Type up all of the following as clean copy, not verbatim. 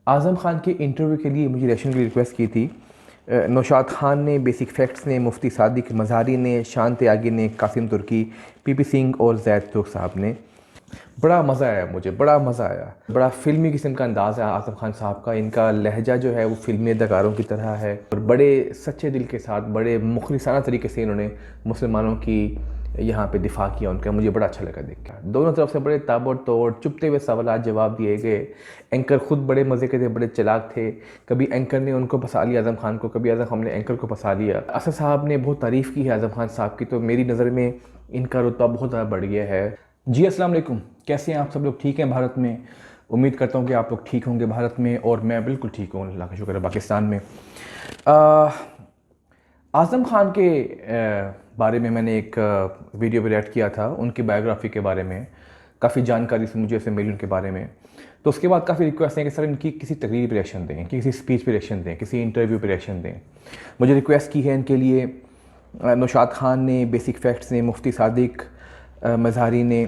आज़म खान के इंटरव्यू के लिए मुझे रिएक्शन के लिए रिक्वेस्ट की थी। नौशाद खान ने, बेसिक फैक्ट्स ने, मुफ्ती सादिक मज़ारी ने, शान त्यागी ने, कासिम तुर्की, पीपी सिंह और जैद तुर्क साहब ने। बड़ा मज़ा आया, मुझे बड़ा मज़ा आया। बड़ा फ़िल्मी किस्म का अंदाज़ है आज़म खान साहब का। इनका लहजा जो है वो फ़िल्मी अदाकारों की तरह है और बड़े सच्चे दिल के साथ, बड़े मुखलिसाना तरीके से इन्होंने मुसलमानों की यहाँ पे दिफा किया उनका। मुझे बड़ा अच्छा लगा देख कर। दोनों तरफ से बड़े ताबड़तोड़ चुपते हुए सवाल जवाब दिए गए। एंकर ख़ुद बड़े मज़े के थे, बड़े चालाक थे। कभी एंकर ने उनको फंसा लिया आज़म खान को, कभी आज़म खान ने एंकर को फंसा लिया। असद साहब ने बहुत तारीफ़ की है आज़म खान साहब की, तो मेरी नज़र में इनका रुतबा बहुत ज़्यादा बढ़ गया है। जी अस्सलाम वालेकुम, कैसे हैं आप सब लोग? ठीक हैं भारत में? उम्मीद करता हूँ कि आप लोग ठीक होंगे भारत में, और मैं बिल्कुल ठीक हूँ, अल्लाह का शुक्र है। पाकिस्तान में आज़म खान के बारे में मैंने एक वीडियो भी रिएक्ट किया था, उनकी बायोग्राफी के बारे में। काफ़ी जानकारी से मुझे ऐसे मिली उनके बारे में। तो उसके बाद काफ़ी रिक्वेस्ट हैं कि सर इनकी किसी तकरीर पर रिएक्शन दें, किसी स्पीच पर रिएक्शन दें, किसी इंटरव्यू पर रिएक्शन दें। मुझे रिक्वेस्ट की है इनके लिए नौशाद खान ने, बेसिक फैक्ट्स ने, मुफ्ती सादिक मज़ारी ने,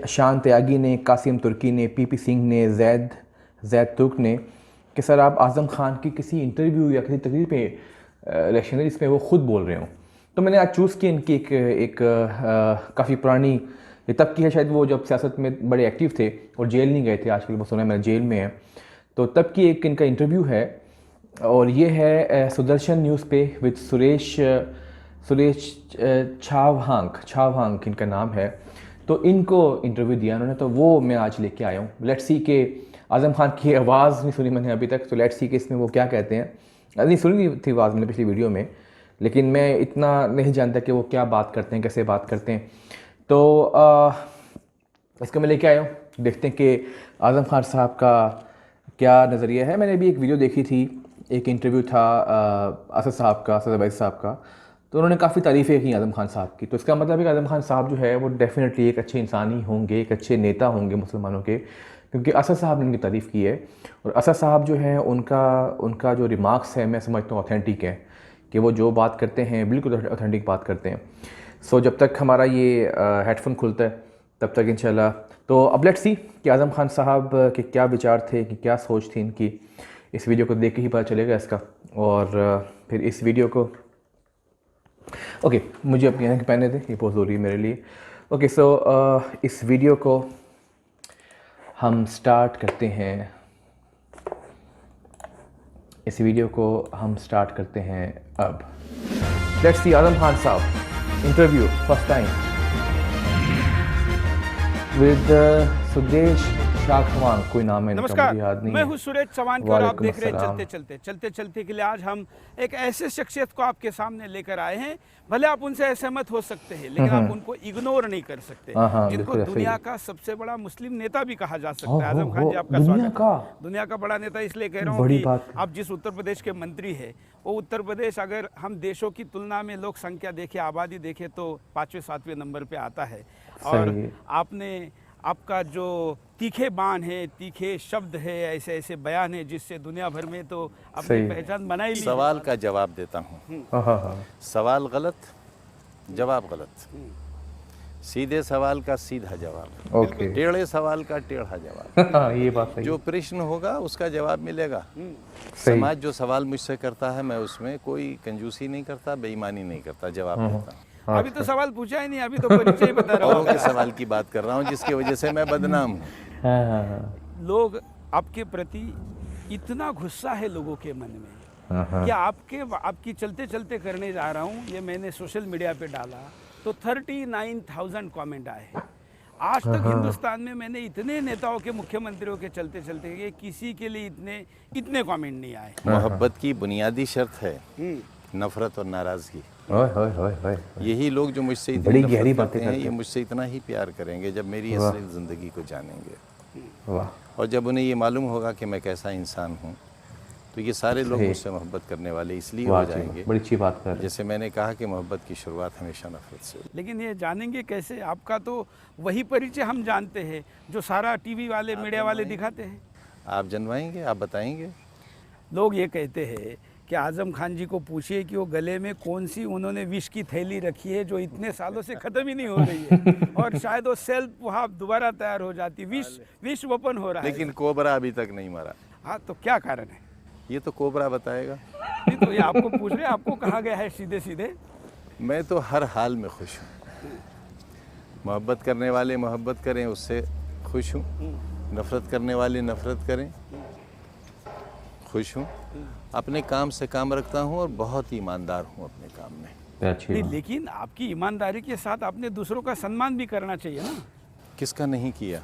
शान त्यागी ने, कासिम तुर्की ने, पीपी सिंह ने, जैद तुर्क ने, कि सर आप आज़म खान की किसी इंटरव्यू या किसी तकरीर पे रिएक्शन है जिसमें वो ख़ुद बोल रहे हों। तो मैंने आज चूज़ की इनकी एक काफ़ी पुरानी, ये तब की है शायद, वो जब सियासत में बड़े एक्टिव थे और जेल नहीं गए थे। आजकल वो सुना है मैंने जेल में है। तो तब की एक इनका इंटरव्यू है, और ये है सुदर्शन न्यूज़ पे विद सुरेश छावहांग इनका नाम है। तो इनको इंटरव्यू दिया उन्होंने, तो वो मैं आज लेके आया हूँ। लेट्स सी के आज़म खान की आवाज़ नहीं सुनी मैंने अभी तक, तो लेट्स सी के इसमें वो क्या कहते हैं। नहीं सुनी थी आवाज़ मैंने पिछली वीडियो में, लेकिन मैं इतना नहीं जानता कि वो क्या बात करते हैं, कैसे बात करते हैं। तो इसको मैं लेके आया हूँ, देखते हैं कि आज़म खान साहब का क्या नज़रिया है। मैंने भी एक वीडियो देखी थी, एक इंटरव्यू था असद साहब का, असद अवैसी साहब का, तो उन्होंने काफ़ी तारीफ़ें की आज़म खान साहब की। तो इसका मतलब है कि आज़म खान साहब जो है वो डेफ़िनेटली एक अच्छे इंसान ही होंगे, एक अच्छे नेता होंगे मुसलमानों के, क्योंकि असद साहब ने उनकी तारीफ़ की है। और असद साहब जो है उनका जो रिमार्क्स है, मैं समझता हूँ ऑथेंटिक है, कि वो जो बात करते हैं बिल्कुल ऑथेंटिक बात करते हैं। सो जब तक हमारा ये हेडफोन खुलता है तब तक इंशाल्लाह। तो अब लेट्स सी कि आज़म खान साहब के क्या विचार थे, कि क्या सोच थी इनकी। इस वीडियो को देख के ही पता चलेगा इसका। और फिर इस वीडियो को ओके मुझे अपनी आँखें पहने थे, ये बहुत ज़रूरी है मेरे लिए। ओके सो इस वीडियो को हम स्टार्ट करते हैं। इस वीडियो को हम स्टार्ट करते हैं अब। Let's see Azam Khan Sahab interview first time with Sudesh शाखवान, कोई नाम है इनका मुझे याद नहीं है। मैं हूं सुरेश चौहान और आप देख रहे हैं चलते चलते के लिए। आज हम एक ऐसे शख्सियत को आपके सामने लेकर आए हैं। भले आप उनसे असहमत हो सकते हैं, लेकिन आप उनको इग्नोर नहीं कर सकते, जिनको दुनिया का सबसे बड़ा मुस्लिम नेता भी कहा जा सकता है। आज़म खान जी, आपका स्वागत है। दुनिया का बड़ा नेता इसलिए कह रहा हूँ कि आप जिस उत्तर प्रदेश के मंत्री है, वो उत्तर प्रदेश अगर हम देशों की तुलना में लोक संख्या देखें, आबादी देखें, तो 5वें-7वें नंबर पे आता है। और आपका जो तीखे बाण है, तीखे शब्द है, ऐसे ऐसे बयान है, जिससे दुनिया भर में तो अपनी पहचान बनाई ली। सवाल का जवाब देता हूँ। सवाल गलत, जवाब गलत। सीधे सवाल का सीधा जवाब, टेढ़े सवाल का टेढ़ा जवाब। ये बात सही। जो प्रश्न होगा उसका जवाब मिलेगा। समाज जो सवाल मुझसे करता है, मैं उसमें कोई कंजूसी नहीं करता, बेईमानी नहीं करता, जवाब देता हूँ। अभी तो सवाल पूछा ही नहीं, अभी तो परिचय बता रहा हूँ। औरों के सवाल की बात कर रहा हूँ, जिसकी वजह से मैं बदनाम हूँ। लोग आपके प्रति इतना गुस्सा है लोगों के मन में कि आपकी चलते चलते करने जा रहा हूँ, ये मैंने सोशल मीडिया पे डाला तो 39,000 कमेंट आए। आज तक हिंदुस्तान में मैंने इतने नेताओं के, मुख्यमंत्रियों के चलते चलते किसी के लिए इतने कमेंट नहीं आए। मोहब्बत की बुनियादी शर्त है नफरत और नाराजगी। यही लोग जो मुझसे इतनी गहरी बातें हैं, ये मुझसे इतना ही प्यार करेंगे जब मेरी असली ज़िंदगी को जानेंगे। और जब उन्हें ये मालूम होगा कि मैं कैसा इंसान हूँ, तो ये सारे लोग मुझसे मोहब्बत करने वाले इसलिए हो जाएंगे। बड़ी अच्छी बात कर। जैसे मैंने कहा कि मोहब्बत की शुरुआत हमेशा नफरत से। लेकिन ये जानेंगे कैसे? आपका तो वही परिचय हम जानते हैं जो सारा टीवी वाले, मीडिया वाले दिखाते हैं। आप जनवाएंगे, आप बताएंगे। लोग ये कहते हैं कि आज़म खान जी को पूछिए कि वो गले में कौन सी उन्होंने विष की थैली रखी है जो इतने सालों से ख़त्म ही नहीं हो रही है, और शायद वो सेल्फ वहाँ दोबारा तैयार हो जाती। विष वपन हो रहा है, लेकिन कोबरा अभी तक नहीं मरा। हाँ, तो क्या कारण है? ये तो कोबरा बताएगा। नहीं तो ये आपको पूछ रहे हैं, आपको कहा गया है सीधे सीधे। मैं तो हर हाल में खुश हूँ। मोहब्बत करने वाले मोहब्बत करें, उससे खुश हूँ। नफ़रत करने वाले नफ़रत करें, खुश हूँ। अपने काम से काम रखता हूँ और बहुत ईमानदार हूँ अपने काम में। नहीं, लेकिन आपकी ईमानदारी के साथ आपने दूसरों का सम्मान भी करना चाहिए ना। किसका नहीं किया?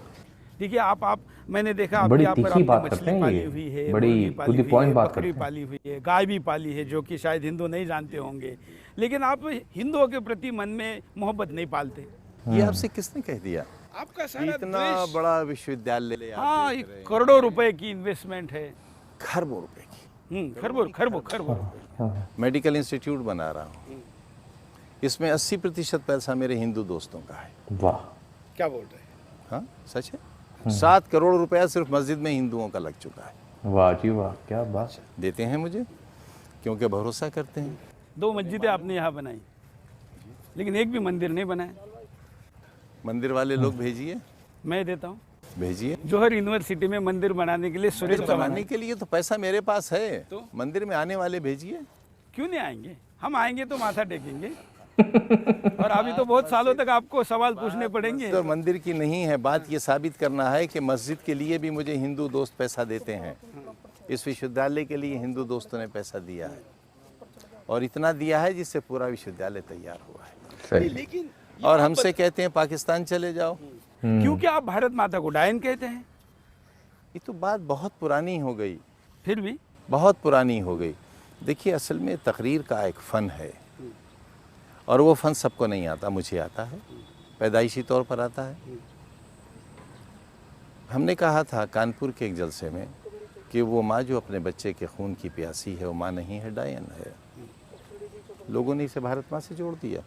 देखिए आप मैंने देखा बड़ी आपके यहाँ पर तीखी बात आपने करते मछली हैं पाली ये, हुई है, बड़ी मुर्गी पाली टू द हुई पॉइंट है, बात बकरी करते हैं। पाली हुई है, गाय भी पाली है, जो कि शायद हिंदू नहीं जानते होंगे, लेकिन आप हिंदुओं के प्रति मन में मोहब्बत नहीं पालते। ये आपसे किसने कह दिया? आपका सारा इतना द्वेष। बड़ा विश्वविद्यालय आप हाँ, देख रहे हैं। करोड़ों रुपए की इन्वेस्टमेंट है। खरबों रुपए की। खरबों। मेडिकल इंस्टीट्यूट बना रहा हूँ, इसमें 80% पैसा मेरे हिंदू दोस्तों का है। वाह, क्या बोल रहे हैं? हाँ, सच है। 7 करोड़ रुपया सिर्फ मस्जिद में हिंदुओं का लग चुका है। वाह जी वाह, क्या बात। देते हैं मुझे क्योंकि भरोसा करते हैं। 2 मस्जिदें आपने यहाँ बनाई, लेकिन एक भी मंदिर नहीं बनाया। मंदिर वाले लोग भेजिए, मैं देता हूँ। भेजिए। जौहर यूनिवर्सिटी में मंदिर बनाने के लिए सुरेश मंदिर चौहान बनाने के लिए तो पैसा मेरे पास है, तो? मंदिर में आने वाले भेजिए। क्यों नहीं आएंगे? हम आएंगे तो माथा टेकेंगे। और अभी तो बहुत सालों तक आपको सवाल पूछने पड़ेंगे। तो मंदिर की नहीं है बात, ये साबित करना है कि मस्जिद के लिए भी मुझे हिंदू दोस्त पैसा देते हैं। इस विश्वविद्यालय के लिए हिंदू दोस्तों ने पैसा दिया है, और इतना दिया है जिससे पूरा विश्वविद्यालय तैयार हुआ है। सही। लेकिन और हमसे कहते हैं पाकिस्तान चले जाओ। क्योंकि आप भारत माता को डायन कहते हैं। ये तो बात बहुत पुरानी हो गई, फिर भी बहुत पुरानी हो गई। देखिए, असल में तकरीर का एक फ़न है, और वो फ़न सबको नहीं आता, मुझे आता है, पैदाइशी तौर पर आता है। हमने कहा था कानपुर के एक जलसे में कि वो माँ जो अपने बच्चे के खून की प्यासी है वो माँ नहीं है, डायन है। लोगों ने इसे भारत माँ से जोड़ दिया,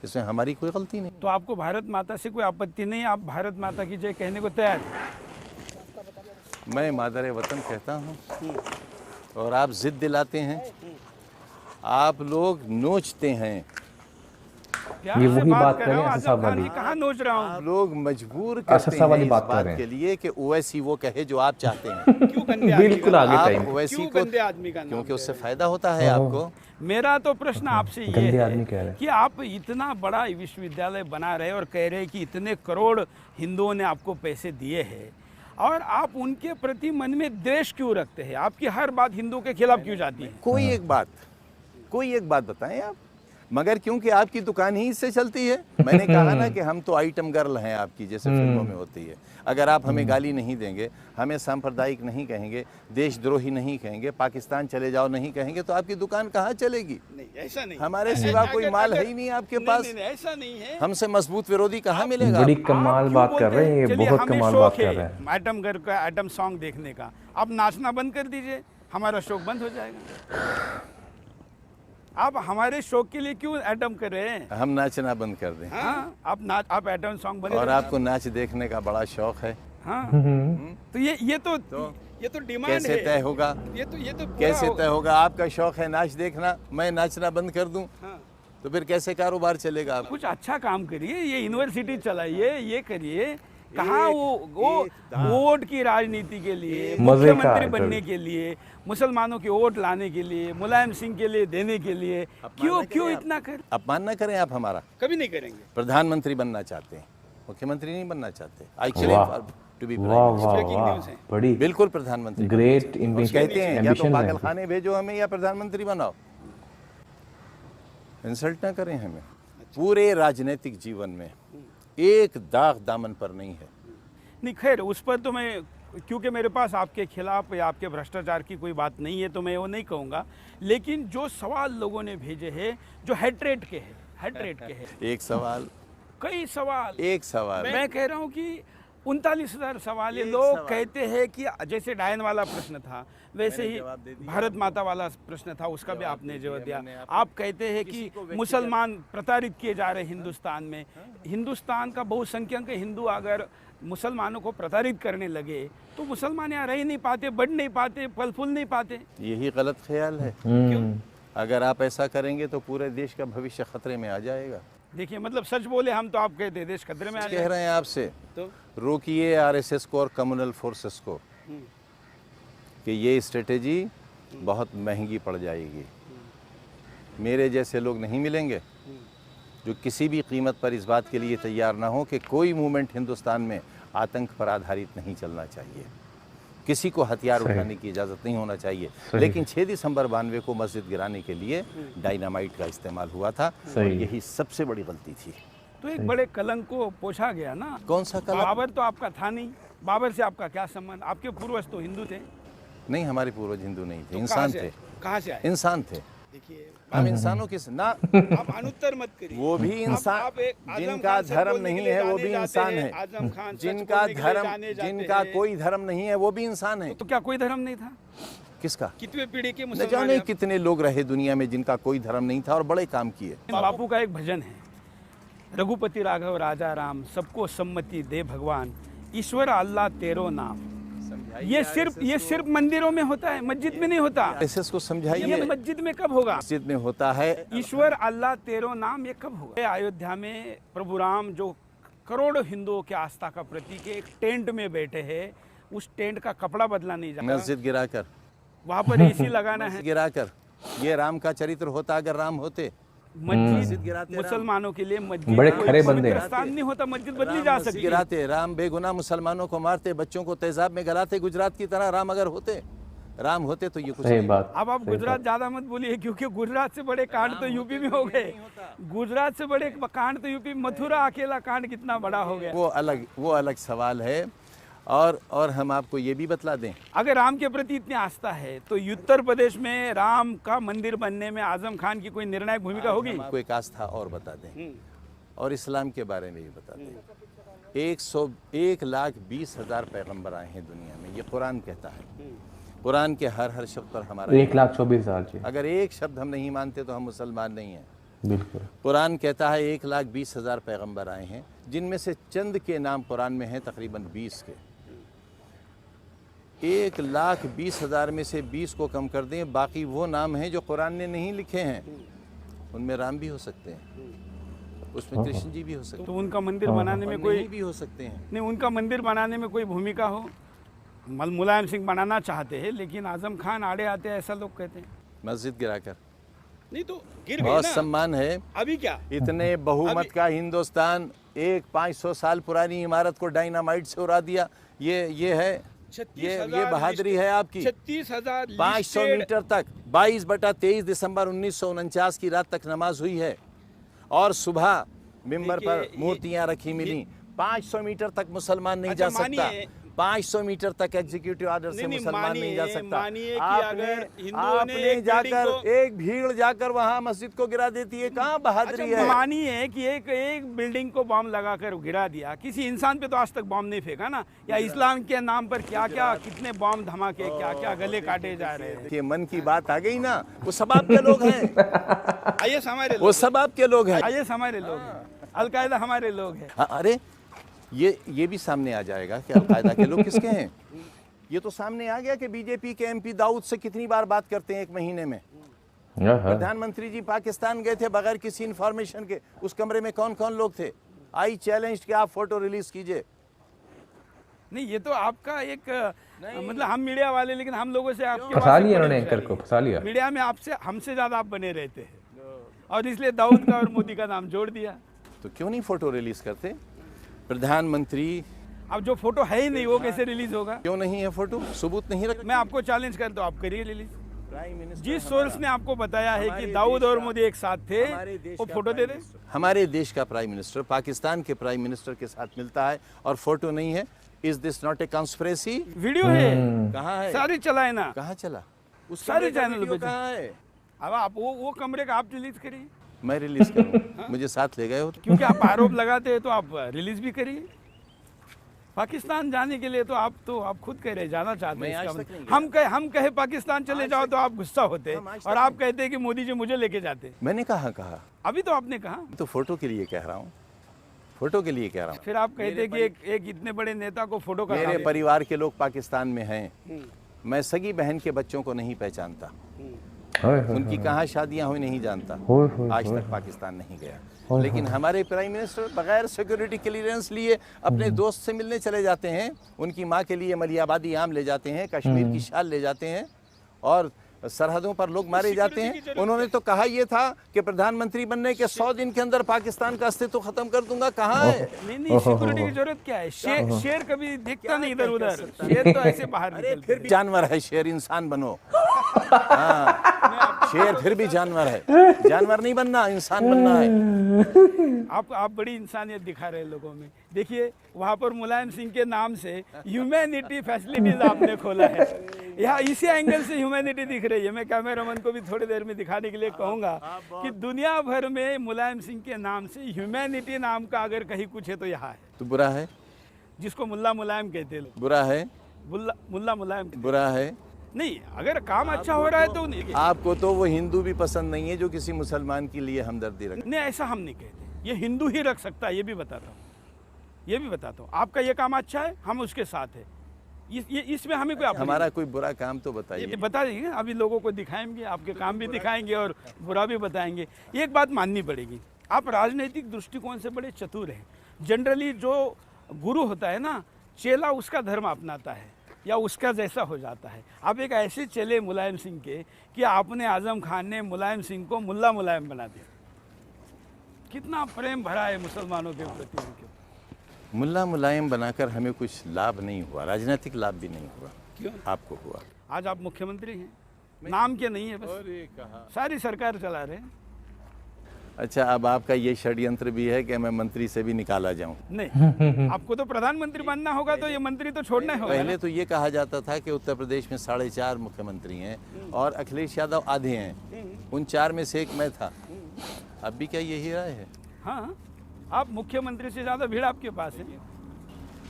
इसमें हमारी कोई गलती नहीं। तो आपको भारत माता से कोई आपत्ति नहीं, आप भारत माता की जय कहने को तैयार हैं? मैं मादर वतन कहता हूँ, और आप जिद दिलाते हैं, आप लोग नोचते हैं। ये वही बात कर रहे हैं असद साहब वाली। कहाँ नोच रहा हूँ? आप लोग मजबूर करते हैं वाली इस बात कर बात रहे हैं। के लिए कि ओवैसी वो कहे जो आप चाहते हैं। क्यों गंदे आदमी बिल्कुल का- आगे आप टाइम। ओवैसी क्यों को, गंदे आदमी का नाम क्योंकि ले उससे रहे हैं? फायदा होता है आपको। मेरा तो प्रश्न आपसे ये गंदे आदमी कह रहे है हैं। कि आप इतना बड़ा विश्वविद्यालय बना रहे और कह रहे हैं कि इतने करोड़ हिंदुओं ने आपको पैसे दिए हैं, और आप उनके प्रति मन में द्वेष क्यों रखते हैं? आपकी हर बात हिंदू के खिलाफ क्यों जाती है? कोई एक बात बताएं आप। मगर क्योंकि आपकी दुकान ही इससे चलती है। मैंने कहा ना कि हम तो आइटम गर्ल हैं आपकी, जैसे फिल्मों में होती है। अगर आप हमें गाली नहीं देंगे, हमें सांप्रदायिक नहीं कहेंगे, देशद्रोही नहीं कहेंगे, पाकिस्तान चले जाओ नहीं कहेंगे, तो आपकी दुकान कहाँ चलेगी? नहीं, ऐसा नहीं। हमारे सिवा कोई माल है ही नहीं आपके पास। नहीं, ऐसा नहीं है। हमसे मजबूत विरोधी कहाँ मिलेगा? बड़ी आप कमाल क्यों बात बोलते कर रहे हैं, हैं? ये चलिए, बहुत हमें कमाल शौक बात कर है रहे हैं। आइटम घर का आइटम सॉन्ग देखने का, आप नाचना बंद कर दीजिए, हमारा शौक बंद हो जाएगा। आप हमारे शौक के लिए क्यों आइटम कर रहे हैं? हम नाचना बंद कर दें। हाँ, आप आइटम सॉन्ग बने और रहिए। आपको नाच देखने का बड़ा शौक है। हाँ, तो ये तो डिमांड कैसे है। तय होगा? ये तो पूरा कैसे होगा। तय होगा? आपका शौक है नाच देखना, मैं नाचना बंद कर दूं, हाँ। तो फिर कैसे कारोबार चलेगा आपका? कुछ अच्छा काम करिए, ये यूनिवर्सिटी चलाइए, ये करिए। कहाँ वो वोट की राजनीति के लिए, मजे का मुख्यमंत्री है बनने कभी। के लिए, मुसलमानों के वोट लाने के लिए, मुलायम सिंह के लिए देने के लिए क्यों इतना कर? अपमान ना करें आप हमारा। कभी नहीं करेंगे। प्रधानमंत्री बनना चाहते हैं, मुख्यमंत्री नहीं बनना चाहते। वाह टू बी वाह वाह breaking वाह, news है। बड़ी बिल्कुल प्रधानमंत्री। ग्रेट कहते हैं या तो एम्बिशन पागल खाने भेजो हमें या प्रधानमंत्री बनाओ। इंसल्ट ना करें हमें। पूरे राजनीतिक जीवन में एक दाग दामन पर नहीं है। नहीं, खैर उस पर तो मैं, क्योंकि मेरे पास आपके खिलाफ या आपके भ्रष्टाचार की कोई बात नहीं है, तो मैं वो नहीं कहूँगा। लेकिन जो सवाल लोगों ने भेजे हैं जो हेट्रेट के हैं एक सवाल, कई सवाल, एक सवाल। मैं कह रहा हूँ कि 39,000 सवाल है। एक लोग सवाल। कहते हैं कि जैसे डायन वाला प्रश्न था, वैसे मैंने ही जवाब दे दिया। भारत माता वाला प्रश्न था, उसका भी आपने जवाब दिया दिया। मैंने, आप कहते हैं किसी कि को व्यक्तिगत- मुसलमान प्रताड़ित किए जा रहे हैं हिंदुस्तान में। हिंदुस्तान का बहुसंख्यक हिंदू अगर मुसलमानों को प्रताड़ित करने लगे तो मुसलमान यहाँ रह ही नहीं पाते, बढ़ नहीं पाते, फल फूल नहीं पाते। यही गलत ख्याल है। क्यों? अगर आप ऐसा करेंगे तो पूरे देश का भविष्य खतरे में आ जाएगा। देखिए, मतलब सच बोले हम तो आप कहते हैं देश खतरे में आ कह जाए। रहे हैं आपसे, तो रोकिए आरएसएस को और कम्युनल फोर्सेस को। कि ये स्ट्रेटेजी बहुत महंगी पड़ जाएगी। मेरे जैसे लोग नहीं मिलेंगे जो किसी भी कीमत पर इस बात के लिए तैयार ना हो कि कोई मूवमेंट हिंदुस्तान में आतंक पर आधारित नहीं चलना चाहिए, किसी को हथियार उठाने की इजाज़त नहीं होना चाहिए। लेकिन 6 दिसंबर 92 को मस्जिद गिराने के लिए डायनामाइट का इस्तेमाल हुआ था और यही सबसे बड़ी गलती थी। तो एक बड़े कलंक को पोछा गया ना। कौन सा कलंक? बाबर तो आपका था नहीं, बाबर से आपका क्या संबंध? आपके पूर्वज तो हिंदू थे। नहीं, हमारे पूर्वज हिंदू नहीं थे, इंसान थे। कहाँ से आए? इंसान थे। देखिए, हम इंसानों के ना आप अनुत्तर मत करिए। वो भी इंसान, जिनका धर्म नहीं है वो भी इंसान है। जिनका धर्म, जिनका कोई धर्म नहीं है वो भी इंसान है। तो क्या कोई धर्म नहीं था? किसका? कितने पीढ़ी के न मुसलमान जाने कितने लोग रहे दुनिया में जिनका कोई धर्म नहीं था और बड़े काम किए। बापू का एक भजन है, रघुपति राघव राजा राम, सबको सम्मति दे भगवान, ईश्वर अल्लाह तेरो नाम। ये सिर्फ मंदिरों में होता है, मस्जिद में नहीं होता। एसएस को समझाइए, ये मस्जिद में कब होगा? मस्जिद में होता है। ईश्वर अल्लाह तेरो नाम, ये कब होगा? अयोध्या में प्रभु राम जो करोड़ों हिंदुओं की आस्था का प्रतीक है, एक टेंट में बैठे हैं, उस टेंट का कपड़ा बदला नहीं जाता। मस्जिद गिराकर, वहाँ पर एसी लगाना है। गिराकर, ये राम का चरित्र होता अगर राम होते। मस्जिद गिराते मुसलमानों के लिए मस्जिद बड़े खरे बंदे स्थान नहीं होता, मस्जिद बदली जा सकती है। गिराते, राम बेगुनाह मुसलमानों को मारते, बच्चों को तेजाब में गलाते, गुजरात की तरह राम अगर होते, राम होते तो ये कुछ सही बात। अब आप गुजरात ज्यादा मत बोलिए, क्योंकि गुजरात से बड़े कांड तो यूपी में हो गए। गुजरात से बड़े कांड तो यूपी, मथुरा अकेला कांड कितना बड़ा हो गया। वो अलग सवाल है। और हम आपको ये भी बतला दें, अगर राम के प्रति इतनी आस्था है तो उत्तर प्रदेश में राम का मंदिर बनने में आजम खान की कोई निर्णायक भूमिका होगी? आपको एक आस्था और बता दें और इस्लाम के बारे में भी बता दें। 1,20,000 पैगंबर आए हैं दुनिया में, ये कुरान कहता है। कुरान के हर शब्द पर हमारा 1,24,000। अगर एक शब्द हम नहीं मानते तो हम मुसलमान नहीं हैं। बिल्कुल। कुरान कहता है 1,20,000 पैगंबर आए हैं, जिनमें से चंद के नाम कुरान में हैं, तकरीबन 20 के। 1,20,000 में से 20 को कम कर दें, बाकी वो नाम हैं जो कुरान ने नहीं लिखे हैं। उनमें राम भी हो सकते हैं, उसमें कृष्ण जी भी हो सकते हैं। तो उनका मंदिर बनाने में कोई भी हो सकते हैं। नहीं, उनका मंदिर बनाने में कोई भूमिका हो? मुलायम सिंह बनाना चाहते हैं, लेकिन आजम खान आड़े आते हैं, ऐसा लोग कहते हैं। मस्जिद गिराकर नहीं तो गिर गई बहुत ना। सम्मान है। अभी क्या? इतने बहुमत का हिंदुस्तान एक 500 साल पुरानी इमारत को डायनामाइट से उड़ा दिया। ये है, ये बहादुरी है आपकी। 36,000 500 मीटर तक 22/23 दिसंबर 1949 की रात तक नमाज हुई है और सुबह मिंबर पर मूर्तियां रखी मिली। 500 मीटर तक मुसलमान नहीं जा सकता। 500 मीटर तक एग्जीक्यूटिव ऑर्डर से मुसलमान नहीं जा सकता। आपने जाकर एक भीड़ जाकर वहां मस्जिद को गिरा देती है, कहाँ बहादुरी है? मानिए कि एक बिल्डिंग को बम लगाकर गिरा दिया, किसी इंसान पे तो आज तक बम नहीं फेंका ना। या इस्लाम के नाम पर क्या क्या, कितने बम धमाके, क्या क्या गले काटे जा रहे हैं। ये मन की बात आ गई ना, वो सब आपके लोग हैं। आइए हमारे, वो सब आपके लोग हैं। आइए हमारे लोग हैं, अलकायदा हमारे लोग हैं। अरे ये भी सामने आ जाएगा कि अलकायदा के लोग किसके हैं। ये तो सामने आ गया कि बीजेपी के एमपी दाऊद से कितनी बार बात करते हैं एक महीने में। प्रधानमंत्री जी पाकिस्तान गए थे बगैर किसी इंफॉर्मेशन के, उस कमरे में कौन कौन लोग थे? आई चैलेंज कि आप फोटो रिलीज कीजिए। नहीं, ये तो आपका एक मतलब हम मीडिया वाले, लेकिन हम लोगों से आपके फंसा लिया उन्होंने, एंकर को फंसा लिया। मीडिया में आपसे हमसे ज्यादा आप बने रहते हैं और इसलिए दाऊद का और मोदी का नाम जोड़ दिया। तो क्यों नहीं फोटो रिलीज करते? प्रधानमंत्री, अब जो फोटो है ही नहीं वो कैसे रिलीज होगा? क्यों नहीं है फोटो? सबूत नहीं रख। मैं आपको चैलेंज करता हूँ, आप करिए रिलीज। जिस सोर्स ने आपको बताया है कि दाऊद और मोदी एक साथ थे, वो फोटो दे दे। हमारे देश का प्राइम मिनिस्टर पाकिस्तान के प्राइम मिनिस्टर के साथ मिलता है और फोटो नहीं है। Is this not a conspiracy? Video है, कहाँ है? सारी चलाए ना। कहाँ चला? उस सारे चैनल पे कहाँ है? अब आप वो कमरे का आप रिलीज करिए। मैं रिलीज करूँ? मुझे साथ ले गए हो? क्योंकि आप आरोप लगाते हैं तो आप रिलीज भी करिए। पाकिस्तान जाने के लिए तो आप खुद कह रहे जाना चाहते हैं। हम कहे पाकिस्तान चले जाओ तो आप गुस्सा होते और आप कहते हैं कि मोदी जी मुझे लेके जाते। मैंने कहा अभी तो आपने कहा। तो फोटो के लिए कह रहा हूँ, फोटो के लिए कह रहा हूँ। फिर आप कहते कि एक इतने बड़े नेता को फोटो का। मेरे परिवार के लोग पाकिस्तान में हैं। मैं सगी बहन के बच्चों को नहीं पहचानता। उनकी कहाँ शादियां हुई नहीं जानता, आज तक पाकिस्तान नहीं गया। लेकिन हमारे प्राइम मिनिस्टर बगैर सिक्योरिटी क्लियरेंस लिए अपने दोस्त से मिलने चले जाते हैं, उनकी माँ के लिए मलियाबादी आम ले जाते हैं, कश्मीर की शाल ले जाते हैं, और सरहदों पर लोग मारे जाते हैं। उन्होंने तो कहा ये था कि प्रधानमंत्री बनने के 100 दिन के अंदर पाकिस्तान का अस्तित्व खत्म कर दूंगा। कहाँ है? नहीं, सिक्योरिटी की जरूरत क्या है? शेर कभी दिखता नहीं इधर उधर, शेर तो ऐसे बाहर निकलते। फिर भी जानवर है, शेर इंसान बनो। शेर फिर भी जानवर है, जानवर नहीं बनना, इंसान बनना है। आप बड़ी इंसानियत दिखा रहे हैं लोगों में। देखिए वहाँ पर मुलायम सिंह के नाम से ह्यूमैनिटी फैसिलिटीज आपने खोला है, यहाँ इसी एंगल से ह्यूमैनिटी दिख रही है। मैं कैमरामैन को भी थोड़ी देर में दिखाने के लिए कहूँगा कि दुनिया भर में मुलायम सिंह के नाम से ह्यूमैनिटी नाम का अगर कहीं कुछ है तो यहाँ है। तो बुरा है, जिसको मुल्ला मुलायम कहते हैं लोग। बुरा है, मुल्ला मुलायम बुरा है नहीं, अगर काम अच्छा हो रहा है तो नहीं। आपको तो वो हिंदू भी पसंद नहीं है जो किसी मुसलमान के लिए हमदर्दी रखे। नहीं, ऐसा हम नहीं कहते, ये हिंदू ही रख सकता है, ये भी बताता हूँ, ये भी बताता हूँ। आपका ये काम अच्छा है, हम उसके साथ है, इसमें हमें कोई हमारा कोई बुरा काम तो बताइए। बता देंगे, अभी लोगों को दिखाएंगे, आपके काम भी दिखाएंगे और बुरा भी बताएंगे। एक बात माननी पड़ेगी, आप राजनीतिक दृष्टिकोण से बड़े चतुर हैं। जनरली जो गुरु होता है ना, चेला उसका धर्म अपनाता है या उसका जैसा हो जाता है। आप एक ऐसे चले मुलायम सिंह के कि आपने आजम खान ने मुलायम सिंह को मुल्ला मुलायम बना दिया। कितना प्रेम भरा है मुसलमानों के प्रति उनके। मुल्ला मुलायम बनाकर हमें कुछ लाभ नहीं हुआ, राजनीतिक लाभ भी नहीं हुआ। क्यों? आपको हुआ। आज आप मुख्यमंत्री हैं, नाम के नहीं है, बस सारी सरकार चला रहे हैं। अच्छा, अब आपका ये षड्यंत्र भी है कि मैं मंत्री से भी निकाला जाऊं? नहीं, आपको तो प्रधानमंत्री बनना होगा, तो ये मंत्री तो छोड़ना होगा। पहले तो ये कहा जाता था कि उत्तर प्रदेश में 4.5 मुख्यमंत्री हैं और अखिलेश यादव आधे हैं, उन 4 में से एक मैं था। अब भी क्या यही राय है? हाँ, आप मुख्यमंत्री से ज़्यादा भीड़ आपके पास है।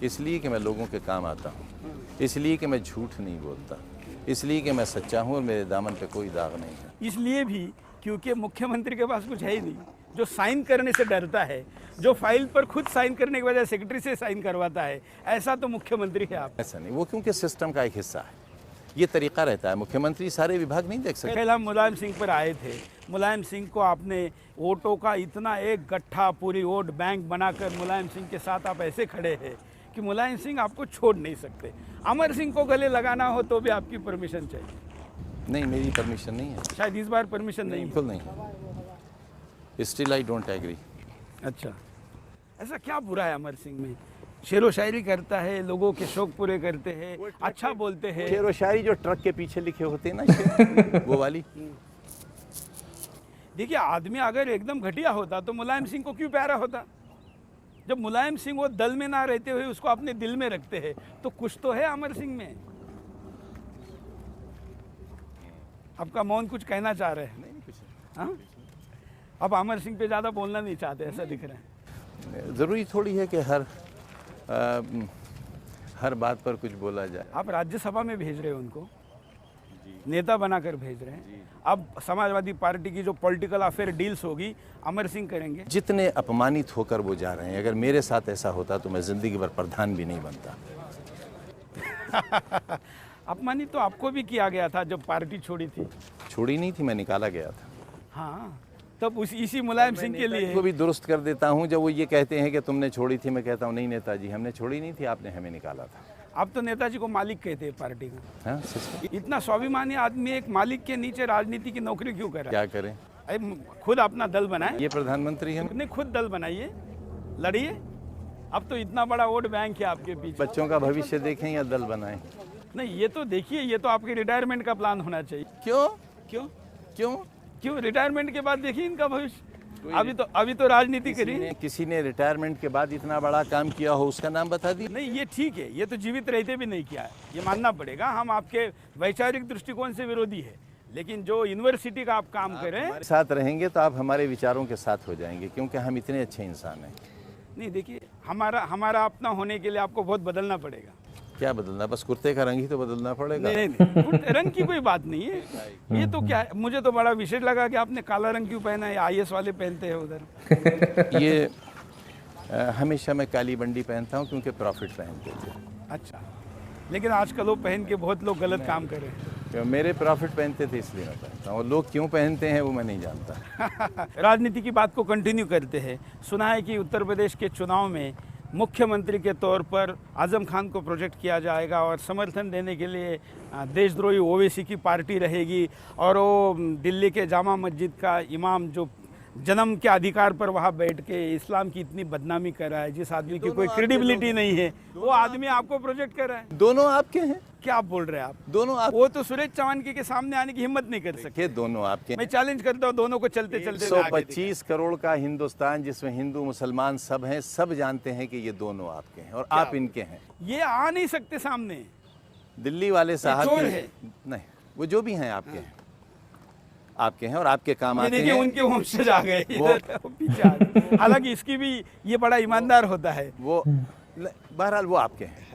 इसलिए कि मैं लोगों के काम आता हूँ, इसलिए कि मैं झूठ नहीं बोलता, इसलिए कि मैं सच्चा हूँ और मेरे दामन पे कोई दाग नहीं है। इसलिए भी क्योंकि मुख्यमंत्री के पास कुछ है ही नहीं, जो साइन करने से डरता है, जो फाइल पर खुद साइन करने के बजाय सेक्रेटरी से साइन करवाता है, ऐसा तो मुख्यमंत्री है आप। ऐसा नहीं, वो क्योंकि सिस्टम का एक हिस्सा है, ये तरीका रहता है। मुख्यमंत्री सारे विभाग नहीं देख सकते। पहले हम मुलायम सिंह पर आए थे, मुलायम सिंह को आपने वोटों का इतना एक गट्ठा, पूरी वोट बैंक बनाकर मुलायम सिंह के साथ आप ऐसे खड़े हैं कि मुलायम सिंह आपको छोड़ नहीं सकते। अमर सिंह को गले लगाना हो तो भी आपकी परमिशन चाहिए। नहीं, मेरी परमिशन नहीं है, शायद इस बार परमिशन नहीं। बिल्कुल नहीं। Still I don't agree. अच्छा, ऐसा क्या बुरा है अमर सिंह में? शेरो शायरी करता है, लोगों के शौक पूरे करते हैं, अच्छा बोलते हैं। शेरो शायरी जो ट्रक के पीछे लिखे होते हैं ना, वो वाली। देखिए, आदमी अगर एकदम घटिया होता तो मुलायम सिंह को क्यों प्यारा होता? जब मुलायम सिंह वो दल में ना रहते हुए उसको अपने दिल में रखते हैं, तो कुछ तो है अमर सिंह में। आपका मौन कुछ कहना चाह रहे हैं? नहीं, कुछ हाँ, अब अमर सिंह पे ज़्यादा बोलना नहीं चाहते, ऐसा दिख रहा है। ज़रूरी थोड़ी है कि हर बात पर कुछ बोला जाए। आप राज्यसभा में भेज रहे हो उनको, नेता बनाकर भेज रहे हैं। अब समाजवादी पार्टी की जो पॉलिटिकल अफेयर डील्स होगी, अमर सिंह करेंगे। जितने अपमानित होकर वो जा रहे हैं, अगर मेरे साथ ऐसा होता तो मैं जिंदगी भर प्रधान भी नहीं बनता। अपमानित तो आपको भी किया गया था जब पार्टी छोड़ी थी। छोड़ी नहीं थी, मैं निकाला गया था। हाँ, तब इसी मुलायम सिंह के लिए को भी दुरुस्त कर देता हूँ। जब वो ये कहते हैं कि तुमने छोड़ी थी, मैं कहता हूँ नहीं नेताजी, हमने छोड़ी नहीं थी, आपने हमें निकाला था। अब तो नेताजी को मालिक कहते हैं पार्टी का। हाँ, इतना स्वाभिमानी आदमी एक मालिक के नीचे राजनीति की नौकरी क्यों करे? क्या करें? खुद अपना दल बनाए। ये प्रधानमंत्री है, नहीं, खुद दल बनाइए, लड़िए। अब तो इतना बड़ा वोट बैंक है आपके पीछे। बच्चों का भविष्य देखें या दल बनाएं? नहीं, ये तो देखिए, ये तो आपके रिटायरमेंट का प्लान होना चाहिए। क्यों क्यों क्यों क्यों? रिटायरमेंट के बाद देखिए इनका भविष्य। अभी तो राजनीति करिए। किसी ने रिटायरमेंट के बाद इतना बड़ा काम किया हो, उसका नाम बता दी। नहीं, ये ठीक है, ये तो जीवित रहते भी नहीं किया है, ये मानना पड़ेगा। हम आपके वैचारिक दृष्टिकोण से विरोधी है, लेकिन जो यूनिवर्सिटी का आप काम करें, साथ रहेंगे तो आप हमारे विचारों के साथ हो जाएंगे, क्योंकि हम इतने अच्छे इंसान हैं। नहीं, देखिए, हमारा अपना होने के लिए आपको बहुत बदलना पड़ेगा। क्या बदलना? बस कुर्ते का रंग ही तो बदलना पड़ेगा। नहीं, रंग की कोई बात नहीं है। ये तो क्या है, मुझे तो बड़ा विशेष लगा कि आपने काला रंग क्यों पहना है। IAS वाले पहनते हैं उधर। ये हमेशा मैं काली बंडी पहनता हूँ क्योंकि प्रॉफिट पहनते थे। अच्छा, लेकिन आजकल वो पहन के बहुत लोग गलत काम कर रहे हैं। मेरे प्रॉफिट पहनते थे इसलिए मैं पहनता हूँ, और लोग क्यों पहनते हैं वो मैं नहीं जानता। राजनीति की बात को कंटिन्यू करते हैं। सुना है कि उत्तर प्रदेश के चुनाव में मुख्यमंत्री के तौर पर आज़म खान को प्रोजेक्ट किया जाएगा और समर्थन देने के लिए देशद्रोही ओवैसी की पार्टी रहेगी, और वो दिल्ली के जामा मस्जिद का इमाम जो जन्म के अधिकार पर वहाँ बैठ के इस्लाम की इतनी बदनामी कर रहा है, जिस आदमी की कोई क्रेडिबिलिटी नहीं है, वो आदमी आपको प्रोजेक्ट कर रहा है। दोनों आपके हैं। क्या आप बोल रहे हैं आप? दोनों आप, वो तो सुरेश चौहान के सामने आने की हिम्मत नहीं कर सकते। दोनों आपके। मैं चैलेंज करता हूँ दोनों को चलते चलते 125 करोड़ का हिंदुस्तान जिसमें हिंदू मुसलमान सब हैं, सब जानते हैं कि ये दोनों आपके हैं और आप इनके हैं। ये आ नहीं सकते सामने। दिल्ली वाले साहब चोर है। नहीं, वो जो भी हैं आपके हैं, आपके हैं और आपके काम आते हैं। उनके वंशज आ गए पीछे। हालांकि इसकी भी ये बड़ा ईमानदार होता है। वो बहरहाल वो आपके हैं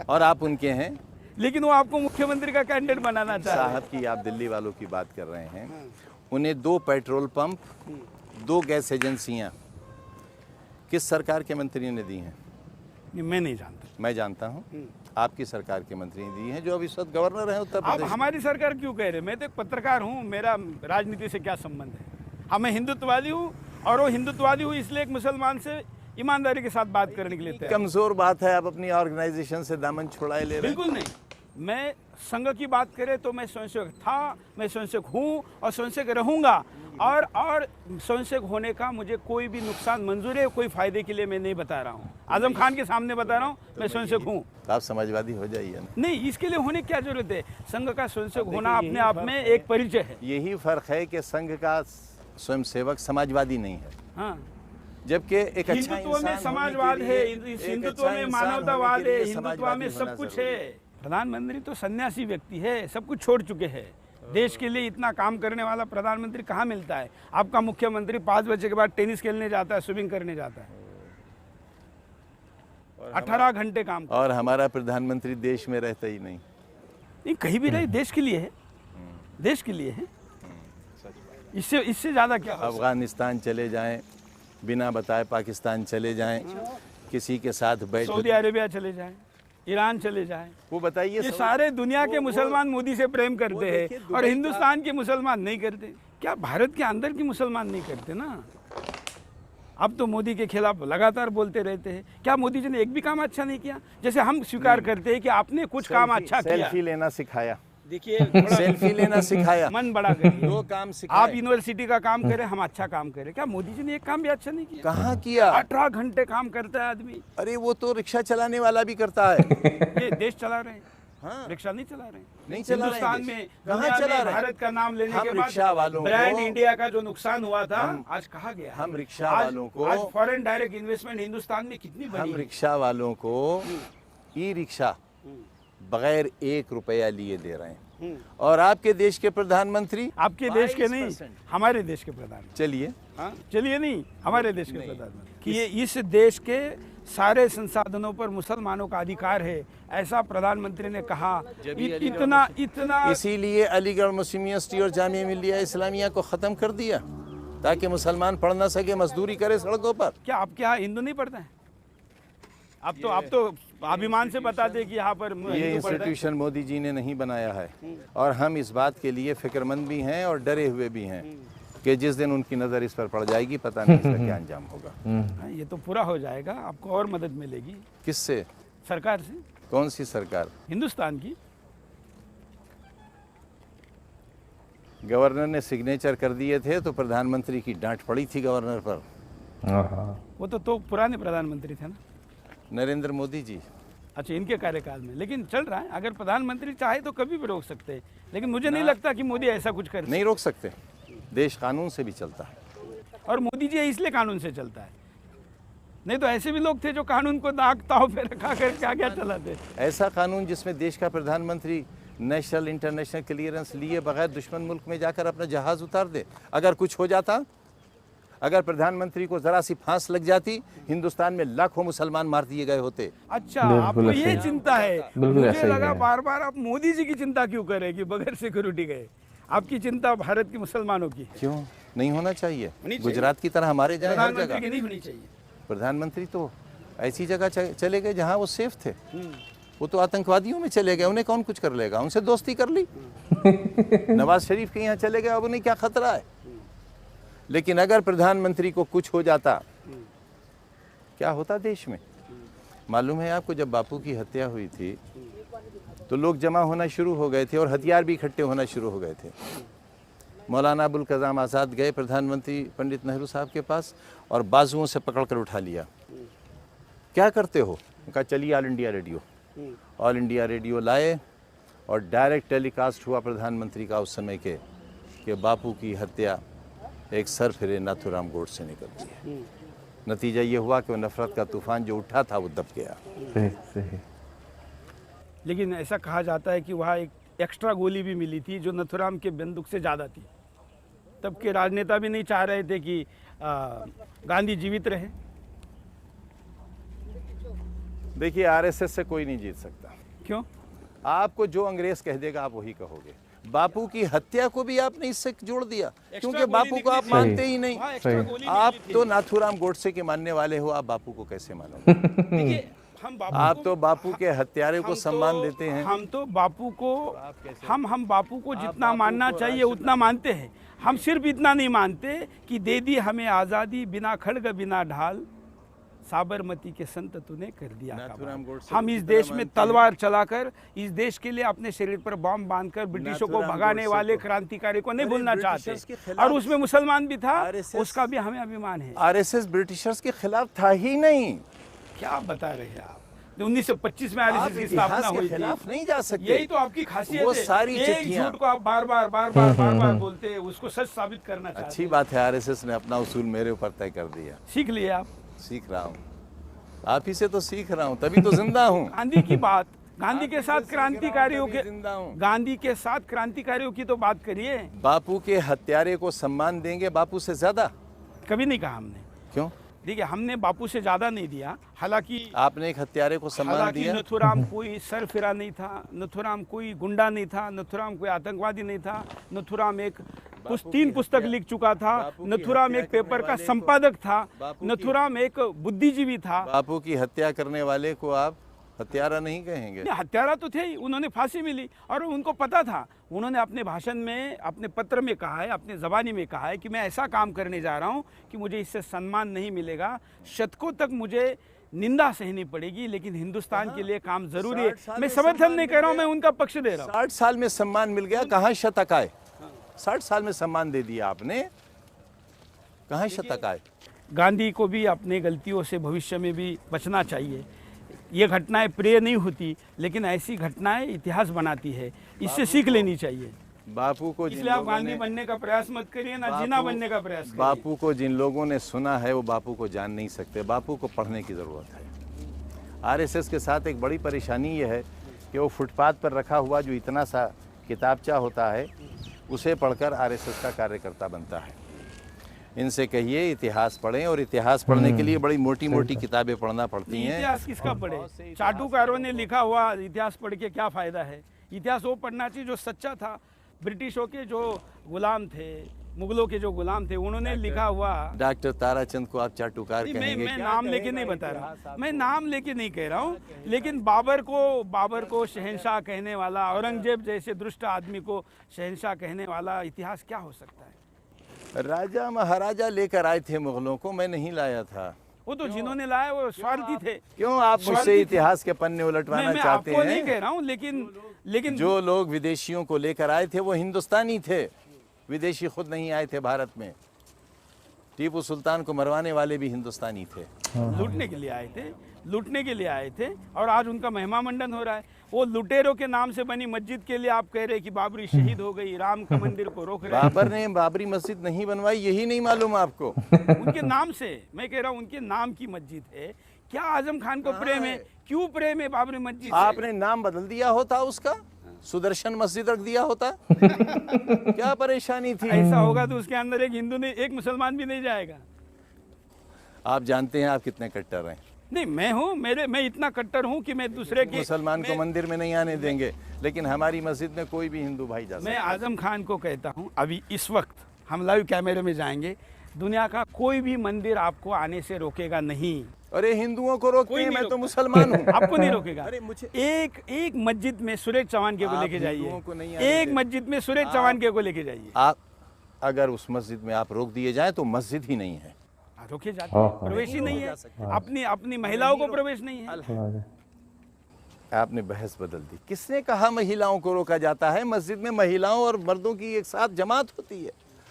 और आप उनके हैं, लेकिन वो आपको मुख्यमंत्री का कैंडिडेट बनाना चाह रहे हैं। साहब की आप दिल्ली वालों की बात कर रहे हैं। उन्हें 2 पेट्रोल पंप, 2 गैस एजेंसियां किस सरकार के मंत्री ने दी हैं? मैं नहीं जानता। मैं जानता हूं, आपकी सरकार के मंत्री ने दी हैं, जो अभी इस वक्त गवर्नर हैं उत्तर प्रदेश। आप हमारी सरकार क्यों कह रहे हैं? मैं तो एक पत्रकार हूं, मेरा राजनीति से क्या संबंध है? हाँ, मैं हिंदुत्ववादी हूँ, और वो हिंदुत्ववादी हूँ इसलिए एक मुसलमान से ईमानदारी के साथ बात करने के लिए। कमजोर बात है, आप अपनी ऑर्गेनाइजेशन से दामन छुड़ाए ले रहे हैं। बिल्कुल नहीं। मैं संघ की बात करें तो मैं स्वयंसेवक था, मैं स्वयंसेवक हूँ और स्वयंसेवक रहूँगा, और स्वयंसेवक होने का मुझे कोई भी नुकसान मंजूर है, कोई फायदे के लिए मैं नहीं बता रहा हूँ। आजम खान के सामने बता रहा हूँ मैं स्वयंसेवक हूँ। आप समाजवादी हो जाइए ना। नहीं, इसके लिए होने की क्या जरूरत है? संघ का स्वयंसेवक होना अपने आप में एक परिचय है। यही फर्क है कि संघ का स्वयंसेवक समाजवादी नहीं है। हाँ, जबकि एक अच्छा हिंदुत्व में समाजवाद है, हिंदुत्व में मानवतावाद है, हिंदुत्व में सब कुछ है। प्रधानमंत्री तो सन्यासी व्यक्ति है, सब कुछ छोड़ चुके हैं। देश के लिए इतना काम करने वाला प्रधानमंत्री कहाँ मिलता है? आपका मुख्यमंत्री 5 बजे के बाद टेनिस खेलने जाता है, स्विमिंग करने जाता है, 18 घंटे काम। और हमारा प्रधानमंत्री देश में रहता ही नहीं। कहीं भी रहे देश के लिए है, देश के लिए है। इससे ज्यादा क्या? अफगानिस्तान चले जाएं, बिना बताए पाकिस्तान चले जाएं, किसी के साथ बैठ, सऊदी अरेबिया चले जाएं, ईरान चले जाएं, वो बताइए, ये सारे दुनिया के मुसलमान मोदी से प्रेम करते हैं और हिंदुस्तान के मुसलमान नहीं करते। क्या भारत के अंदर के मुसलमान नहीं करते ना? अब तो मोदी के खिलाफ लगातार बोलते रहते हैं। क्या मोदी जी ने एक भी काम अच्छा नहीं किया? जैसे हम स्वीकार करते हैं कि आपने कुछ काम अच्छा किया। सेल्फी लेना सिखाया, देखिए, सेल्फी लेना सिखाया, मन बड़ा करिए। 2 काम सिखाया। आप यूनिवर्सिटी का काम करें, हम अच्छा काम करें। क्या मोदी जी ने एक काम भी अच्छा नहीं किया? कहाँ किया? 18 घंटे काम करता है आदमी। अरे वो तो रिक्शा चलाने वाला भी करता है। ये देश चला रहे हैं। हाँ, रिक्शा नहीं चला रहे, नहीं चला रहे। हिंदुस्तान में कहाँ चला रहे? भारत का नाम लेने के रिक्शा बाद वालों ब्रांड इंडिया का जो नुकसान हुआ था, आज कहा गया? हम रिक्शा वालों को, आज फॉरेन डायरेक्ट इन्वेस्टमेंट हिंदुस्तान में कितनी बड़ी? हम रिक्शा वालों को ई रिक्शा बगैर 1 रुपया लिए दे रहे हैं, और आपके देश के प्रधानमंत्री, आपके देश के नहीं, हमारे देश के प्रधानमंत्री, चलिए, हाँ चलिए, नहीं हमारे देश के प्रधानमंत्री, कि ये इस देश के सारे संसाधनों पर मुसलमानों का अधिकार है, ऐसा प्रधानमंत्री ने कहा। इतना इसीलिए अलीगढ़ मुस्लिम यूनिवर्सिटी और जामिया मिल्लिया इस्लामिया को ख़त्म कर दिया, ताकि मुसलमान पढ़ ना सके, मजदूरी करे सड़कों पर। क्या आपके यहाँ हिंदू नहीं पढ़ते हैं? अब तो अभिमान से बताते कि यहाँ पर ये इंस्टीट्यूशन मोदी जी ने नहीं बनाया है, और हम इस बात के लिए फिक्रमंद भी हैं और डरे हुए भी हैं कि जिस दिन उनकी नज़र इस पर पड़ जाएगी, पता नहीं इसका क्या अंजाम होगा। ये तो पूरा हो जाएगा, आपको और मदद मिलेगी। किससे? सरकार से। कौन सी सरकार? हिंदुस्तान की। गवर्नर ने सिग्नेचर कर दिए थे तो प्रधानमंत्री की डांट पड़ी थी गवर्नर पर। वो तो पुराने प्रधानमंत्री थे ना, नरेंद्र मोदी जी। अच्छा, इनके कार्यकाल में। लेकिन चल रहा है, अगर प्रधानमंत्री चाहे तो कभी भी रोक सकते हैं, लेकिन मुझे नहीं लगता कि मोदी ऐसा कुछ कर। नहीं रोक सकते, देश कानून से भी चलता है, और मोदी जी इसलिए कानून से चलता है, नहीं तो ऐसे भी लोग थे जो कानून को दाग ताव पे रखा कर क्या चलाते। ऐसा कानून जिसमें देश का प्रधानमंत्री नेशनल इंटरनेशनल क्लियरेंस लिए बगैर दुश्मन मुल्क में जाकर अपना जहाज उतार दे। अगर कुछ हो जाता, अगर प्रधानमंत्री को जरा सी फांस लग जाती, हिंदुस्तान में लाखों मुसलमान मार दिए गए होते। अच्छा, आपको ये चिंता है? मुझे लगा बार बार आप मोदी जी की चिंता क्यों करें कि बगैर सिक्योरिटी गए। आपकी चिंता भारत के मुसलमानों की। क्यों नहीं होना चाहिए? गुजरात की तरह हमारे जाए हर जगह। नहीं होनी चाहिए। प्रधानमंत्री तो ऐसी जगह चले गए जहाँ वो सेफ थे। वो तो आतंकवादियों में चले गए, उन्हें कौन कुछ कर लेगा, उनसे दोस्ती कर ली। नवाज शरीफ के यहाँ चले गए, अब उन्हें क्या खतरा है। लेकिन अगर प्रधानमंत्री को कुछ हो जाता, क्या होता देश में। मालूम है आपको, जब बापू की हत्या हुई थी तो लोग जमा होना शुरू हो गए थे और हथियार भी इकट्ठे होना शुरू हो गए थे। मौलाना अबुल कलाम आज़ाद गए प्रधानमंत्री पंडित नेहरू साहब के पास और बाजुओं से पकड़कर उठा लिया। क्या करते हो? उनका चलिए all India radio. All India radio लाए और डायरेक्ट टेलीकास्ट हुआ प्रधानमंत्री का उस समय के कि बापू की हत्या एक सरफिरे नाथूराम गोडसे ने कर दी है। नतीजा ये हुआ कि वो नफरत का तूफान जो उठा था वो दब गया। सही। लेकिन ऐसा कहा जाता है कि वहाँ एक एक्स्ट्रा गोली भी मिली थी जो नथुराम के बंदूक से ज़्यादा थी। तब के राजनेता भी नहीं चाह रहे थे कि गांधी जीवित रहे। देखिए, आरएसएस से कोई नहीं जीत सकता। क्यों? आपको जो अंग्रेज कह देगा आप वही कहोगे। बापू की हत्या को भी आपने इससे जोड़ दिया, क्योंकि बापू को आप मानते ही नहीं। आप तो नाथूराम गोडसे के मानने वाले हो, आप बापू को कैसे मानोगे? आप तो बापू के हत्यारे को सम्मान देते हैं। हम तो बापू को हम बापू को जितना मानना चाहिए उतना मानते हैं। हम सिर्फ इतना नहीं मानते कि दे दी हमें आज़ादी, बिना खड़ग बिना ढाल, साबरमती के संत तूने कर दिया। हम इस देश में तलवार चलाकर, इस देश के लिए अपने शरीर पर बॉम्ब बांधकर ब्रिटिशों को भगाने वाले क्रांतिकारी को नहीं भूलना चाहते। और उसमें मुसलमान भी था, उसका भी हमें अभिमान है। आरएसएस ब्रिटिशर्स के खिलाफ था ही नहीं। क्या बता रहे हैं आप? 1925 में आरएसएस की स्थापना हुई थी। खिलाफ नहीं जा सकते। यही तो आपकी खासियत है। वो सारी चिट्ठियां, झूठ को आप बार बार बोलते हैं, उसको सच साबित करना चाहते हैं। अच्छी बात है, आरएसएस ने अपना उसूल मेरे ऊपर तय कर दिया। सीख लिए आप? सीख रहा हूँ, आप ही से तो सीख रहा हूँ, तभी तो जिंदा हूँ। गांधी की बात, गांधी के साथ क्रांतिकारियों के, जिंदा हूँ। गांधी के साथ क्रांतिकारियों की तो बात करिए। बापू के हत्यारे को सम्मान देंगे बापू से ज्यादा? कभी नहीं कहा हमने। क्यों? देखिए, हमने बापू से ज्यादा नहीं दिया। हालांकि आपने एक हत्यारे को सम्मान दिया। नथुराम कोई सरफिरा नहीं था, नथुराम कोई गुंडा नहीं था, नथुराम कोई आतंकवादी नहीं था। नथुराम एक 3 पुस्तक लिख चुका था। नथुराम एक पेपर का संपादक था। नथुराम एक बुद्धिजीवी था। बापू की हत्या करने वाले को आप हत्यारा नहीं कहेंगे? हत्यारा तो थे ही, उन्होंने फांसी मिली और उनको पता था। उन्होंने अपने भाषण में, अपने पत्र में कहा है, अपने ज़बानी में कहा है कि मैं ऐसा काम करने जा रहा हूँ कि मुझे इससे सम्मान नहीं मिलेगा, शतकों तक मुझे निंदा सहनी पड़ेगी, लेकिन हिंदुस्तान के लिए काम जरूरी है। मैं समर्थन नहीं कर रहा हूँ, मैं उनका पक्ष दे रहा हूँ। 60 साल में सम्मान मिल गया, कहाँ शतक आए? 60 साल में सम्मान दे दिया आपने, कहाँ शतक आए? गांधी को भी अपने गलतियों से भविष्य में भी बचना चाहिए। ये घटनाएं प्रिय नहीं होती, लेकिन ऐसी घटनाएं इतिहास बनाती है, इससे सीख लेनी चाहिए। बापू को इसलिए आप गांधी बनने का प्रयास मत करिए, ना जिन्ना बनने का प्रयास करिए। बापू को जिन लोगों ने सुना है वो बापू को जान नहीं सकते। बापू को पढ़ने की ज़रूरत है। आरएसएस के साथ एक बड़ी परेशानी ये है कि वो फुटपाथ पर रखा हुआ जो इतना सा किताबचा होता है, उसे पढ़कर आरएसएस का कार्यकर्ता बनता है। इनसे कहिए इतिहास पढ़ें, और इतिहास पढ़ने के लिए बड़ी मोटी मोटी किताबें पढ़ना पड़ती हैं। इतिहास किसका पढ़े? चाटुकारों ने लिखा हुआ इतिहास पढ़ के क्या फ़ायदा है? इतिहास वो पढ़ना चाहिए जो सच्चा था। ब्रिटिशों के जो गुलाम थे, मुगलों के जो गुलाम थे, उन्होंने लिखा हुआ। डॉक्टर ताराचंद को आप चाटुकार कहेंगे? मैं नाम लेके नहीं बता रहा, मैं नाम लेके नहीं कह रहा हूँ, लेकिन बाबर को शहंशाह कहने वाला, औरंगजेब जैसे दुष्ट आदमी को शहंशाह कहने वाला इतिहास क्या हो सकता है? राजा महाराजा लेकर आए थे मुगलों को, मैं नहीं लाया था। वो तो जिन्होंने लाया वो स्वार्थी थे। क्यों आप मुझसे इतिहास के पन्ने उलटवाना चाहते हैं? मैं आपको नहीं कह रहा हूँ, लेकिन जो लोग विदेशियों को लेकर आए थे वो हिंदुस्तानी थे, विदेशी खुद नहीं आए थे भारत में। टीपू सुल्तान को मरवाने वाले भी हिंदुस्तानी थे। लूटने के लिए आए थे, और आज उनका महिमा मंडन हो रहा है। वो लुटेरों के नाम से बनी मस्जिद के लिए आप कह रहे कि बाबरी शहीद हो गई, राम का मंदिर को रोक रहे हैं। बाबर ने बाबरी मस्जिद नहीं बनवाई, यही नहीं मालूम आपको? उनके नाम से, मैं कह रहा हूँ उनके नाम की मस्जिद है। क्या आजम खान को प्रेम है? क्यों प्रेम है बाबरी मस्जिद? आपने नाम बदल दिया होता उसका, सुदर्शन मस्जिद रख दिया होता। क्या परेशानी थी? ऐसा होगा तो उसके अंदर एक हिंदू नहीं, एक मुसलमान भी नहीं जाएगा। आप जानते हैं आप कितने कट्टर हैं? नहीं, मैं इतना कट्टर हूँ कि मैं दूसरे के मुसलमान को मंदिर में नहीं आने देंगे, लेकिन हमारी मस्जिद में कोई भी हिंदू भाई जा सकता है। मैं आजम खान को कहता हूँ, अभी इस वक्त हम लाइव कैमरे में जाएंगे, दुनिया का कोई भी मंदिर आपको आने से रोकेगा नहीं। अरे हिंदुओं को रोकते हैं, मैं तो मुसलमान हूँ। आपको नहीं रोकेगा। अरे मुझे एक मस्जिद में सुरेश चौहान के को लेके जाइए, एक मस्जिद में सुरेश चौहान के को लेके जाइए। आप अगर उस मस्जिद में आप रोक दिए जाए तो मस्जिद ही नहीं है, रोके जाते हैं, प्रवेश ही नहीं है, अपनी महिलाओं को प्रवेश नहीं है। आपने बहस बदल दी। किसने कहा महिलाओं को रोका जाता है? मस्जिद में महिलाओं और मर्दों की एक साथ जमात होती है।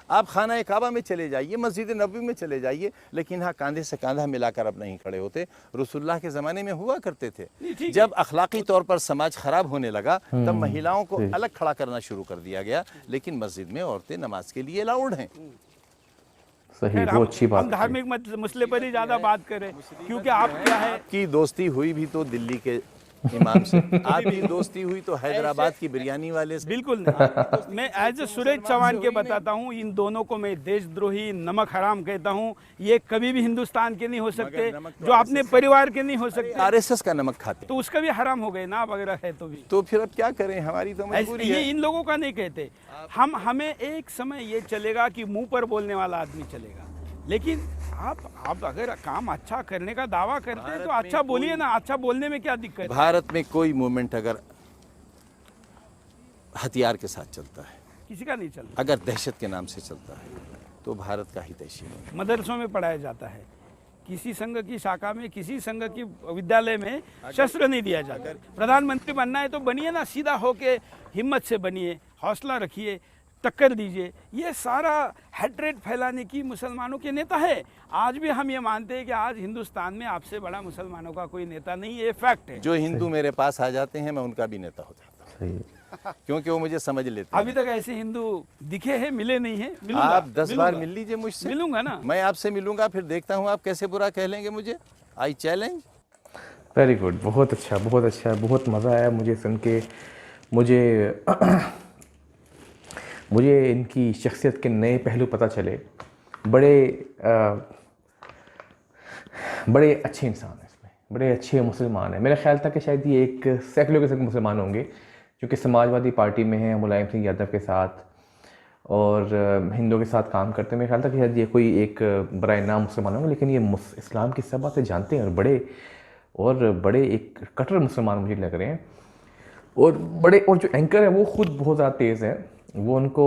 आप खाना काबा में चले जाइए, मस्जिद नबवी में चले जाइए, लेकिन हाँ कांधे से कांधा मिलाकर अब नहीं खड़े होते। रसूलुल्लाह के ज़माने में हुआ करते थे। जब अखलाकी तौर पर समाज खराब होने लगा तब महिलाओं को अलग खड़ा करना शुरू कर दिया गया, लेकिन मस्जिद में औरतें नमाज के लिए अलाउड हैं। सही, वो अच्छी बात। हम धार्मिक मसले पर ही ज़्यादा बात करें, क्योंकि आप क्या है की दोस्ती हुई भी तो दिल्ली के इमाम से, आपकी दोस्ती हुई तो हैदराबाद की बिरयानी वाले से। बिल्कुल नहीं। मैं एज सुरेश चौहान के बताता हूँ, इन दोनों को मैं देशद्रोही, नमक हराम कहता हूँ। ये कभी भी हिंदुस्तान के नहीं हो सकते, जो अपने परिवार के नहीं हो सकते। आरएसएस का नमक खाते तो उसका भी हराम हो गए ना, वगैरह है तो भी। तो फिर अब क्या करें, हमारी तो मजबूरी है। ये इन लोगों का नहीं कहते। हमें एक समय ये चलेगा कि मुंह पर बोलने वाला आदमी चलेगा, लेकिन आप अगर काम अच्छा करने का दावा करते हैं तो अच्छा बोलिए ना। अच्छा बोलने में क्या दिक्कत है? भारत में कोई मूवमेंट अगर हथियार के साथ चलता है, किसी का नहीं चलता। अगर दहशत के नाम से चलता है तो भारत का ही देश है। मदरसों में पढ़ाया जाता है, किसी संघ की शाखा में, किसी संघ की विद्यालय में शस्त्र नहीं दिया जाता। प्रधानमंत्री बनना है तो बनिए ना, सीधा होके हिम्मत से बनिए, हौसला रखिए, टक्कर दीजिए। ये सारा हेट्रेड फैलाने की मुसलमानों के नेता है। आज भी हम ये मानते हैं कि आज हिंदुस्तान में आपसे बड़ा मुसलमानों का कोई नेता नहीं, ये फैक्ट है। जो हिंदू मेरे पास आ जाते हैं मैं उनका भी नेता हो जाता हूँ, क्योंकि वो मुझे समझ लेते हैं। अभी तक ऐसे हिंदू दिखे हैं, मिले नहीं है। आप 10 बार मिल लीजिए मुझसे। मिलूंगा ना, मैं आपसे मिलूंगा, फिर देखता हूँ आप कैसे बुरा कह लेंगे मुझे। I challenge. वेरी गुड, बहुत अच्छा, बहुत अच्छा, बहुत मज़ा आया मुझे सुन के। मुझे इनकी शख्सियत के नए पहलू पता चले। बड़े अच्छे इंसान हैं इसमें, बड़े अच्छे मुसलमान हैं। मेरा ख्याल था कि शायद ये एक सेकुलर किस्म के मुसलमान होंगे, क्योंकि समाजवादी पार्टी में हैं मुलायम सिंह यादव के साथ और हिंदुओं के साथ काम करते हैं। मेरा ख्याल था कि शायद ये कोई एक बराए नाम मुसलमान होंगे, लेकिन ये इस्लाम की सब बातें जानते हैं और बड़े एक कट्टर मुसलमान मुझे लग रहे हैं। और जो एंकर है वो ख़ुद बहुत ज़्यादा तेज़ है, वो उनका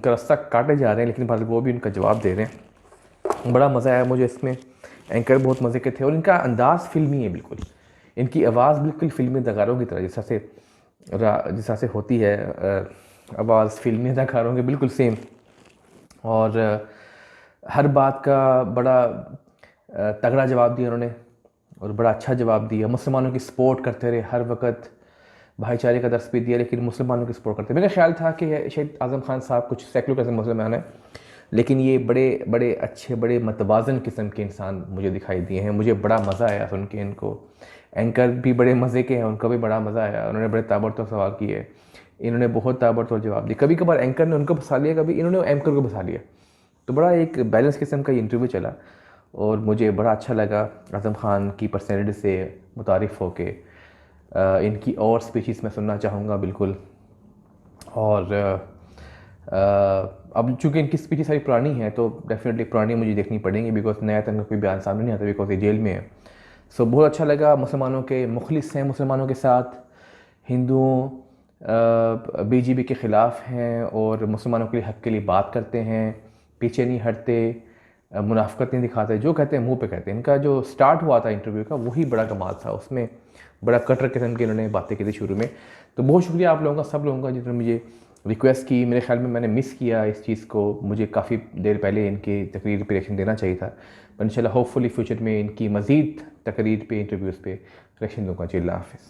रास्ता काटे जा रहे हैं, लेकिन बाद वो भी उनका जवाब दे रहे हैं। बड़ा मज़ा आया मुझे इसमें। एंकर बहुत मज़े के थे और इनका अंदाज़ फ़िल्मी है बिल्कुल। इनकी आवाज़ बिल्कुल फ़िल्मी अदाकारों की तरह, जैसा से होती है आवाज़ फ़िल्मी अदाकारों की, बिल्कुल सेम। और हर बात का बड़ा तगड़ा जवाब दिया उन्होंने और बड़ा अच्छा जवाब दिया। मुसलमानों की सपोर्ट करते रहे, हर वक्त भाईचारे का दर्स भी दिया, लेकिन मुसलमानों की सपोर्ट करते। मेरा ख्याल था कि शायद आज़म खान साहब कुछ सेकुलर किस्म मुसलमान हैं, लेकिन ये बड़े अच्छे, बड़े मतवाज़न किस्म के इंसान मुझे दिखाई दिए हैं। मुझे बड़ा मज़ा आया सुन के इनको। एंकर भी बड़े मज़े के हैं, उनका भी बड़ा मज़ा आया। उन्होंने बड़े ताबड़तोड़ सवाल किए, इन्होंने बहुत ताबड़तोड़ जवाब दिए। कभी कभार एंकर ने उनको फंसा लिया, कभी इन्होंने एंकर को फंसा लिया। तो बड़ा एक बैलेंस किस्म का ये इंटरव्यू चला और मुझे बड़ा अच्छा लगा आज़म खान की पर्सनैलिटी से मुतारिफ़ होके। इनकी और स्पीचेस मैं सुनना चाहूँगा बिल्कुल। और अब चूँकि इनकी स्पीचेस सारी पुरानी हैं तो डेफिनेटली पुरानी मुझे देखनी पड़ेंगी, बिकॉज नया तक कोई बयान सामने नहीं आता, बिकॉज ये जेल में है। सो बहुत अच्छा लगा। मुसलमानों के मुखलिस हैं, मुसलमानों के साथ, हिंदुओं बीजेपी के ख़िलाफ़ हैं और मुसलमानों के लिए हक़ के लिए बात करते हैं, पीछे नहीं हटते, मुनाफ़िक़त नहीं दिखाते, जो कहते हैं मुंह पे कहते हैं। इनका जो स्टार्ट हुआ था इंटरव्यू का वही बड़ा कमाल था, उसमें बड़ा कटर किस्म की इन्होंने बातें की थी शुरू में। तो बहुत शुक्रिया आप लोगों का, सब लोगों का, जिन्होंने मुझे रिक्वेस्ट की। मेरे ख्याल में मैंने मिस किया इस चीज़ को, मुझे काफ़ी देर पहले इनकी तकरीर पर रिएक्शन देना चाहिए था। पर इंशाल्लाह होपफुली फ्यूचर में इनकी मज़ीद तकरीर पे, इंटरव्यूज़ पे रिएक्शन दूँगा। जी, अल्लाह हाफ़िज़।